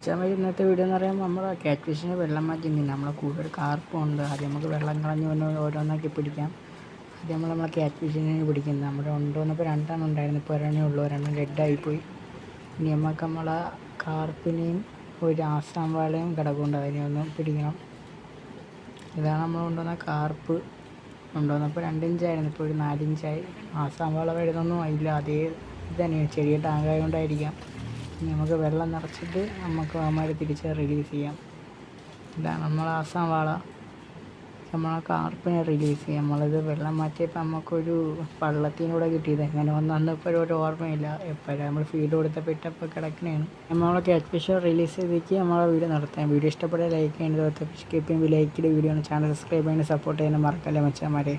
മച്ചാന്മാർ ഇന്നത്തെ വീഡിയോ എന്ന് പറയുമ്പോൾ നമ്മുടെ ക്യാറ്റ് ഫിഷിന് വെള്ളം മാറ്റി നിന്ന് നമ്മളെ കൂടെ ഒരു കാർപ്പുണ്ട്. ആദ്യം നമുക്ക് വെള്ളം കളഞ്ഞ് വന്ന് ഓരോന്നാക്കി പിടിക്കാം. ആദ്യം നമ്മളെ ക്യാറ്റ് ഫിഷിനെ പിടിക്കുന്നത്. നമ്മുടെ കൊണ്ടുവന്നപ്പോൾ 2 ഉണ്ടായിരുന്നു, ഇപ്പോൾ ഒരെണ്ണേ ഉള്ളൂ. ഒരെണ്ണം ഡെഡായിപ്പോയി. ഇനി നമ്മളെ കാർപ്പിനെയും ഒരു ആസാം വാളയും കിടക്കുന്നുണ്ട്, അതിനെ പിടിക്കണം. ഇതാണ് നമ്മൾ കൊണ്ടുവന്ന കാർപ്പ്. കൊണ്ടുവന്നപ്പോൾ 2 ഇഞ്ചായിരുന്നു, ഇപ്പോൾ ഒരു 4 ഇഞ്ചായി. ആസാം വാള വരുന്നൊന്നും ഇല്ല, അതേ ഇത് തന്നെയാണ്, ചെറിയ ടാങ്കായതുകൊണ്ടായിരിക്കാം. ഇനി നമുക്ക് വെള്ളം നിറച്ചിട്ട് നമുക്ക് അവന്മാരെ തിരിച്ച് റിലീസ് ചെയ്യാം. ഇതാണ് നമ്മൾ ആസാം വാള. നമ്മളെ കാർപ്പിനെ റിലീസ് ചെയ്യാം. നമ്മളിത് വെള്ളം മാറ്റിയപ്പോൾ നമുക്കൊരു പള്ളത്തിനൂടെ കിട്ടിയത്. എങ്ങനെ വന്നു ഇപ്പോഴും ഒരു ഓർമ്മയില്ല. എപ്പോഴും നമ്മൾ ഫീഡ് കൊടുത്തപ്പോൾ ഇട്ടപ്പോൾ കിടക്കണേണ്. നമ്മളെ ക്യാറ്റ് ഫിഷ് റിലീസ് ചെയ്തേക്ക് നമ്മളെ വീഡിയോ നടത്താം. വീഡിയോ ഇഷ്ടപ്പെട്ടാൽ ലൈക്ക് ചെയ്യേണ്ടത്, ഫിഷ് കീപ്പിംഗ് ലൈക്ക് ചെയ്ത് വീഡിയോ ചാനൽ സബ്സ്ക്രൈബ് ചെയ്യാൻ സപ്പോർട്ട് ചെയ്യാൻ മറക്കല്ലേ മച്ചാന്മാരെ.